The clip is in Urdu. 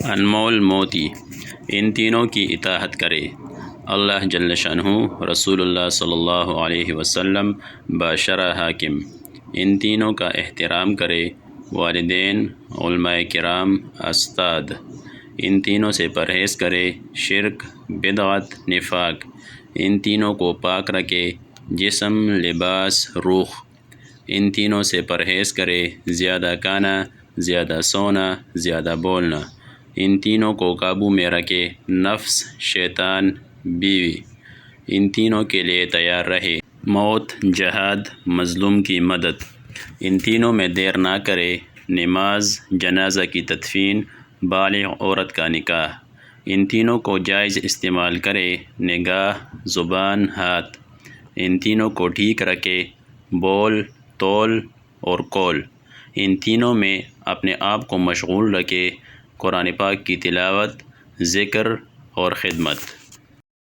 انمول موتی، ان تینوں کی اطاعت کرے۔ اللہ جل شانہ، رسول اللہ صلی اللہ علیہ وسلم، باشرہ حاکم، ان تینوں کا احترام کرے۔ والدین، علماء کرام، استاد، ان تینوں سے پرہیز کرے۔ شرک، بدعت، نفاق، ان تینوں کو پاک رکھے۔ جسم، لباس، روح، ان تینوں سے پرہیز کرے۔ زیادہ کھانا، زیادہ سونا، زیادہ بولنا، ان تینوں کو قابو میں رکھے۔ نفس، شیطان، بیوی، ان تینوں کے لیے تیار رہے۔ موت، جہاد، مظلوم کی مدد، ان تینوں میں دیر نہ کرے۔ نماز، جنازہ کی تدفین، بالغ عورت کا نکاح، ان تینوں کو جائز استعمال کرے۔ نگاہ، زبان، ہاتھ، ان تینوں کو ٹھیک رکھے۔ بول، تول اور قول، ان تینوں میں اپنے آپ کو مشغول رکھے۔ قرآن پاک کی تلاوت، ذکر اور خدمت۔